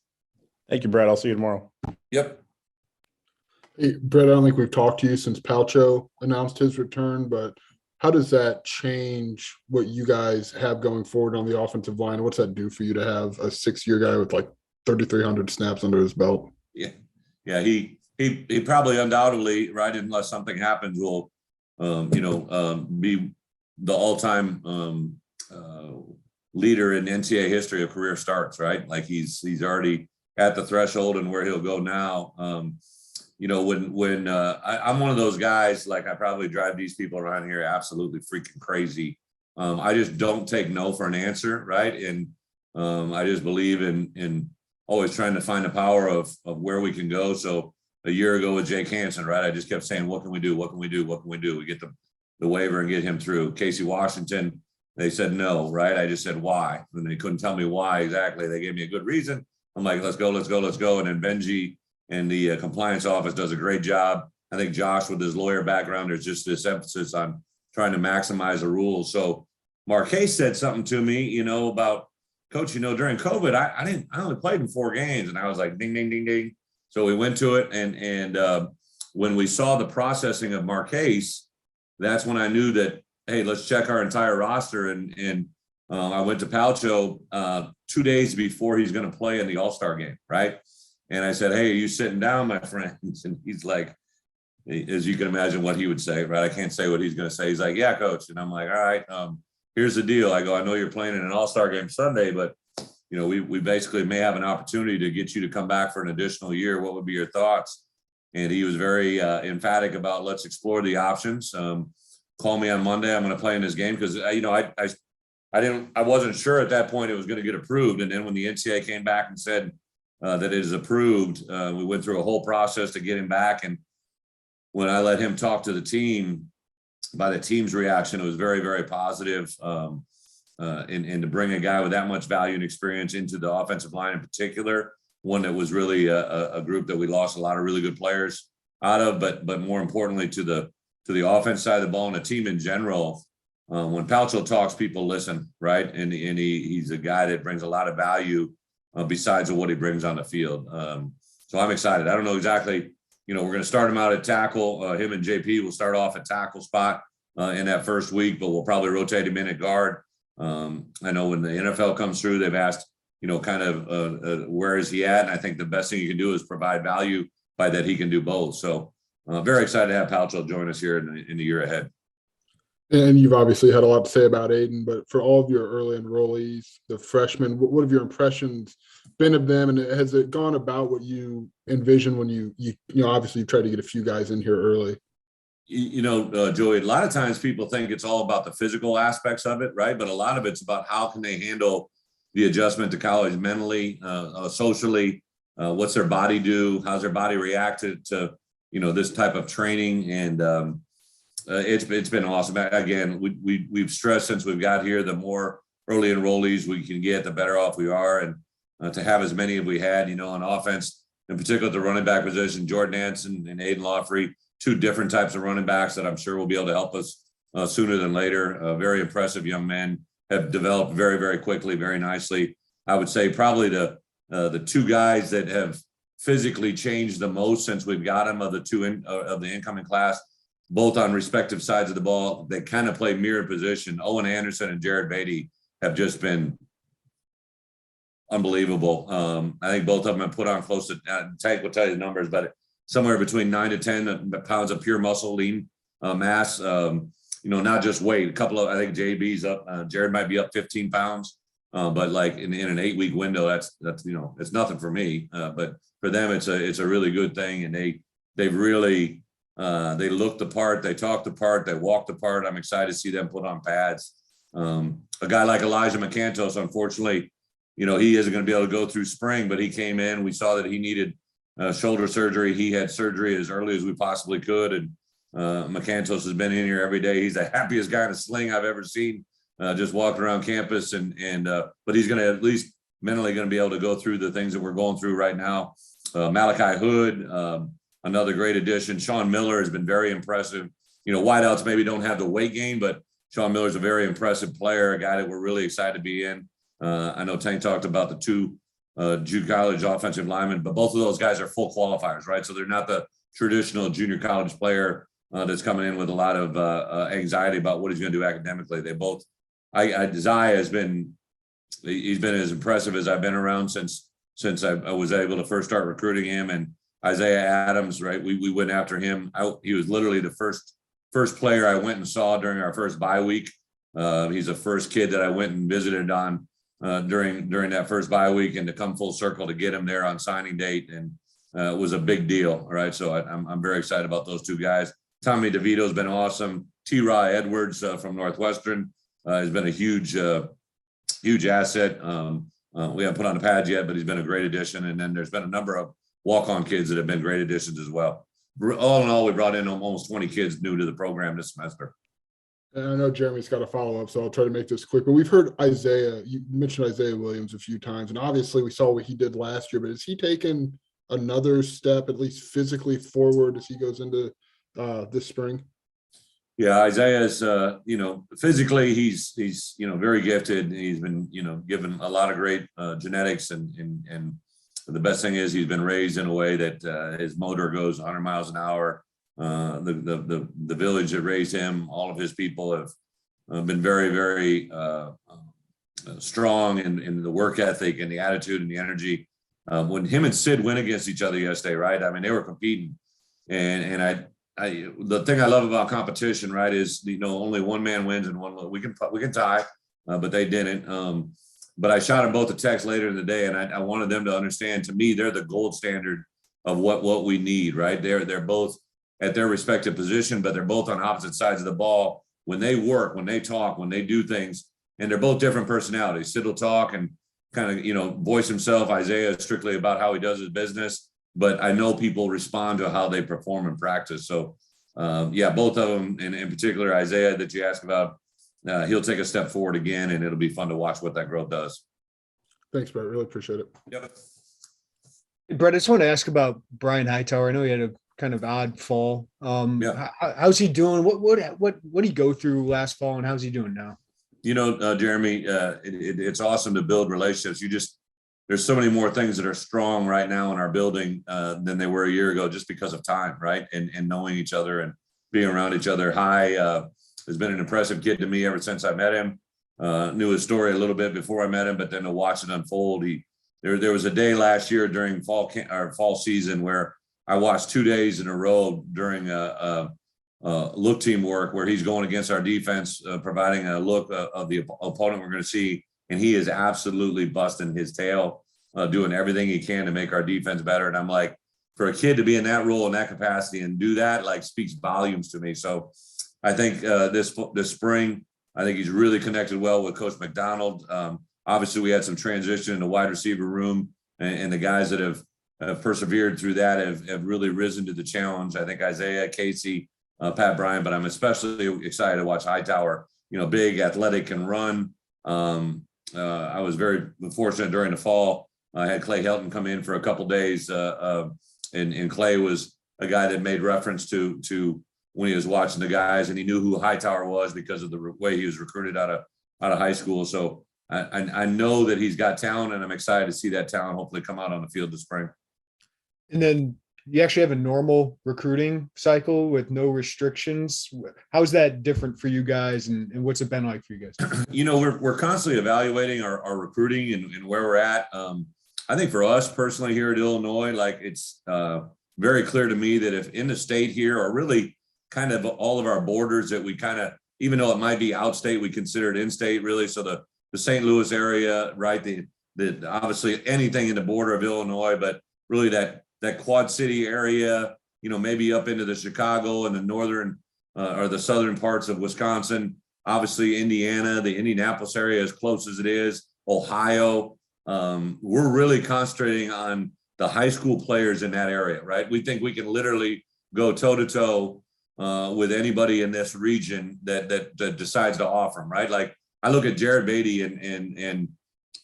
Thank you, Brett. I'll see you tomorrow. Yep. Hey, Brett, I don't think we've talked to you since Palcho announced his return, but how does that change what you guys have going forward on the offensive line? What's that do for you to have a 6-year guy with like 3,300 snaps under his belt? Yeah. He probably undoubtedly, right, unless something happens, will, be the all-time leader in NCAA history of career starts, right? Like he's already at the threshold and where he'll go now. When I'm one of those guys, like I probably drive these people around here absolutely freaking crazy. I just don't take no for an answer, right? And I just believe in always trying to find the power of where we can go. So a year ago with Jake Hansen, right, I just kept saying, what can we do? What can we do? What can we do? We get the waiver and get him through. Casey Washington, they said no, right? I just said why, and they couldn't tell me why exactly. They gave me a good reason. I'm like, let's go. And then Benji and the compliance office does a great job. I think Josh, with his lawyer background, there's just this emphasis on trying to maximize the rules. So Marquez said something to me, about, Coach, during COVID, I only played in 4 games, and I was like, ding, ding, ding, ding. So we went to it, and when we saw the processing of Marquez, that's when I knew that, hey, let's check our entire roster. And I went to Palcho 2 days before he's going to play in the All-Star game, right? And I said, hey, are you sitting down, my friends? And he's like, as you can imagine what he would say, right? I can't say what he's going to say. He's like, yeah, Coach. And I'm like, all right, here's the deal. I go, I know you're playing in an All-Star game Sunday, but, we basically may have an opportunity to get you to come back for an additional year. What would be your thoughts? And he was very emphatic about, let's explore the options. Call me on Monday. I'm going to play in this game because, I wasn't sure at that point it was going to get approved. And then when the NCAA came back and said that it is approved, we went through a whole process to get him back. And when I let him talk to the team, by the team's reaction, it was very, very positive. And to bring a guy with that much value and experience into the offensive line in particular, one that was really a group that we lost a lot of really good players out of, but more importantly to the offense side of the ball and the team in general. When Palcho talks, people listen, right? And he's a guy that brings a lot of value besides what he brings on the field. So I'm excited. I don't know exactly, we're going to start him out at tackle. Him and JP will start off at tackle spot in that first week, but we'll probably rotate him in at guard. I know when the NFL comes through, they've asked, kind of where is he at? And I think the best thing you can do is provide value by that he can do both. So very excited to have Palcho join us here in the year ahead. And you've obviously had a lot to say about Aiden, but for all of your early enrollees, the freshmen, what have your impressions been of them? And has it gone about what you envisioned when you obviously you tried to get a few guys in here early? Joey, a lot of times people think it's all about the physical aspects of it, right? But a lot of it's about how can they handle the adjustment to college mentally, socially, what's their body do? How's their body react to this type of training? And it's been awesome. Again, we've stressed since we've got here, the more early enrollees we can get, the better off we are. And to have as many as we had, on offense, in particular the running back position, Jordan Anson and Aiden Lawfrey, 2 different types of running backs that I'm sure will be able to help us sooner than later. Very impressive young men, have developed very, very quickly, very nicely. I would say probably the 2 guys that have physically changed the most since we've got him of the two of the incoming class, both on respective sides of the ball. They kind of play mirror position. Owen Anderson and Jared Beatty have just been unbelievable. I think both of them have put on close to, Tank will tell you the numbers, but somewhere between 9 to 10 pounds of pure muscle lean mass. Not just weight. A couple of, I think JB's up. Jared might be up 15 pounds, but like in an 8-week window, that's it's nothing for me. But for them, it's a really good thing, and they've really they looked the part, they talked the part, they walked the part. I'm excited to see them put on pads. A guy like Elijah McCantos, unfortunately, he isn't going to be able to go through spring, but he came in. We saw that he needed shoulder surgery. He had surgery as early as we possibly could, and McCantos has been in here every day. He's the happiest guy in a sling I've ever seen, just walking around campus. But he's going to at least mentally going to be able to go through the things that we're going through right now. Malachi Hood, another great addition. Sean Miller has been very impressive. Wideouts maybe don't have the weight gain, but Sean Miller's a very impressive player, a guy that we're really excited to be in. I know Tank talked about the two Jude College offensive linemen, but both of those guys are full qualifiers, right? So they're not the traditional junior college player that's coming in with a lot of anxiety about what he's going to do academically. They both, Isaiah has been, he's been as impressive as I've been around since I was able to first start recruiting him. And Isaiah Adams, right? We went after him. He was literally the first player I went and saw during our first bye week. He's the first kid that I went and visited on during that first bye week, and to come full circle to get him there on signing date, and it was a big deal. All right, so I'm very excited about those two guys. Tommy DeVito's been awesome. T-Raw Edwards from Northwestern has been a huge asset. We haven't put on the pads yet, but he's been a great addition. And then there's been a number of walk-on kids that have been great additions as well. All in all, we brought in almost 20 kids new to the program this semester. And I know Jeremy's got a follow-up, so I'll try to make this quick. But we've heard Isaiah, you mentioned Isaiah Williams a few times, and obviously we saw what he did last year, but has he taken another step, at least physically, forward as he goes into this spring? Yeah, Isaiah's, physically he's very gifted. He's been, given a lot of great genetics, and the best thing is he's been raised in a way that his motor goes 100 miles an hour. The village that raised him, all of his people have been very, very strong in the work ethic and the attitude and the energy. When him and Sid went against each other yesterday, right? I mean, they were competing, and the thing I love about competition, right, is only one man wins and one we can tie, but they didn't. But I shot them both a text later in the day, and I wanted them to understand. To me, they're the gold standard of what we need, right? They're both at their respective position, but they're both on opposite sides of the ball. When they work, when they talk, when they do things, and they're both different personalities. Sid will talk and kind of voice himself. Isaiah is strictly about how he does his business. But I know people respond to how they perform in practice. So, both of them, and in particular, Isaiah that you asked about, he'll take a step forward again, and it'll be fun to watch what that growth does. Thanks, Brett. Really appreciate it. Yep. Brett, I just want to ask about Brian Hightower. I know he had a kind of odd fall. How's he doing? What did he go through last fall, and how's he doing now? Jeremy, it's awesome to build relationships. There's so many more things that are strong right now in our building than they were a year ago, just because of time, right? And knowing each other and being around each other. Has been an impressive kid to me ever since I met him. Knew his story a little bit before I met him, but then to watch it unfold, there was a day last year during fall season where I watched 2 days in a row during look team work where he's going against our defense, providing a look of the opponent we're going to see. And he is absolutely busting his tail, doing everything he can to make our defense better. And I'm like, for a kid to be in that role, in that capacity, and do that, speaks volumes to me. So I think this spring, I think he's really connected well with Coach McDonald. Obviously, we had some transition in the wide receiver room, and the guys that have persevered through that have really risen to the challenge. I think Isaiah, Casey, Pat Bryant, but I'm especially excited to watch Hightower. Big, athletic, can run. I was very fortunate during the fall. I had Clay Helton come in for a couple days, and Clay was a guy that made reference to when he was watching the guys, and he knew who Hightower was because of the way he was recruited out of high school. So I know that he's got talent, and I'm excited to see that talent hopefully come out on the field this spring. And then you actually have a normal recruiting cycle with no restrictions. How's that different for you guys, and what's it been like for you guys? You know, we're constantly evaluating our recruiting and where we're at. I think for us personally here at Illinois, like it's very clear to me that if in the state here, or really kind of all of our borders, that we kind of, even though it might be outstate, we consider it in-state really. So the St. Louis area, right? The obviously anything in the border of Illinois, but really that Quad City area, you know, maybe up into the Chicago and the northern or the southern parts of Wisconsin, obviously Indiana, the Indianapolis area, as close as it is, Ohio. We're really concentrating on the high school players in that area, right? We think we can literally go toe to toe with anybody in this region that decides to offer them, right? Like I look at Jared Beatty and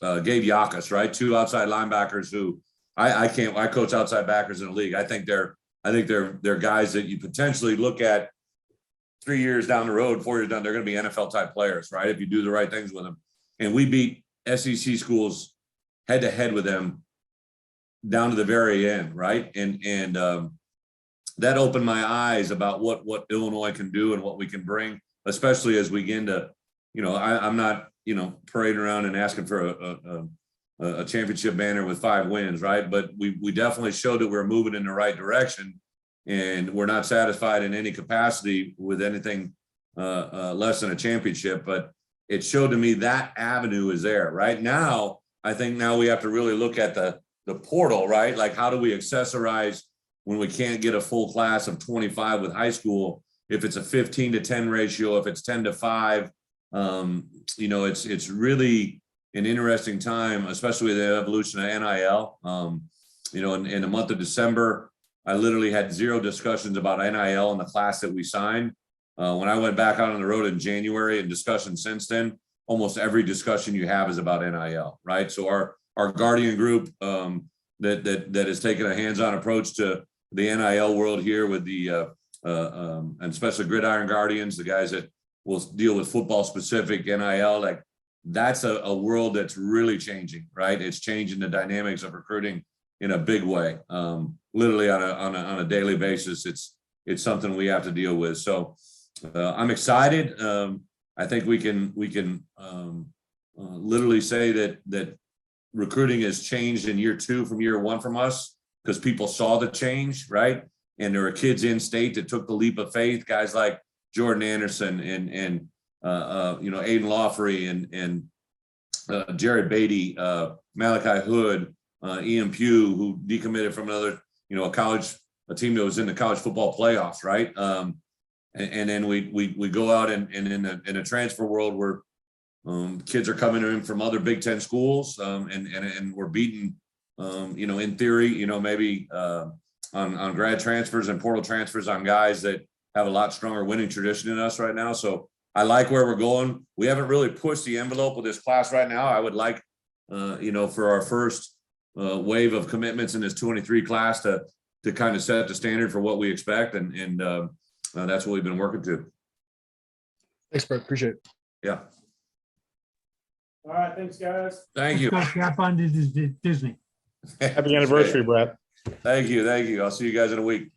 Gabe Yakas, right? Two outside linebackers who I coach outside backers in the league. I think they're guys that you potentially look at 3 years down the road, 4 years down, they're going to be NFL type players, right? If you do the right things with them. And we beat SEC schools head to head with them down to the very end, right? And that opened my eyes about what Illinois can do and what we can bring, especially as we begin to, you know, I'm not, you know, parading around and asking for a championship banner with 5 wins, right? But we definitely showed that we're moving in the right direction, and we're not satisfied in any capacity with anything less than a championship. But it showed to me that avenue is there. Right now, I think now we have to really look at the portal, right? Like how do we accessorize when we can't get a full class of 25 with high school? If it's a 15-10 ratio, if it's 10-5, you know, it's really an interesting time, especially with the evolution of NIL. You know, in the month of December, I literally had 0 discussions about NIL in the class that we signed. When I went back out on the road in January and discussion since then, almost every discussion you have is about NIL, right? So our Guardian group that has taken a hands-on approach to the NIL world here with the and especially Gridiron Guardians, the guys that will deal with football specific NIL, like that's a world that's really changing, right? It's changing the dynamics of recruiting in a big way. Literally on a daily basis, it's something we have to deal with. So I'm excited. I think we can literally say that recruiting has changed in year 2 from year 1 from us, because people saw the change, right? And there were kids in state that took the leap of faith, guys like Jordan Anderson and you know, Aiden Lawfrey and Jared Beatty, Malachi Hood, Ian Pugh, who decommitted from another, you know, a team that was in the college football playoffs, right? And then we go out and in a transfer world where kids are coming in from other Big Ten schools, and we're beating, you know, in theory, you know, maybe on grad transfers and portal transfers on guys that have a lot stronger winning tradition than us right now. So I like where we're going. We haven't really pushed the envelope with this class right now. I would like, you know, for our first wave of commitments in this 23 class to kind of set the standard for what we expect. And that's what we've been working to. Thanks, Brett. Appreciate it. Yeah. All right, thanks, guys. Thank you. Let's go on to Disney. Happy anniversary, Brett. Thank you. I'll see you guys in a week.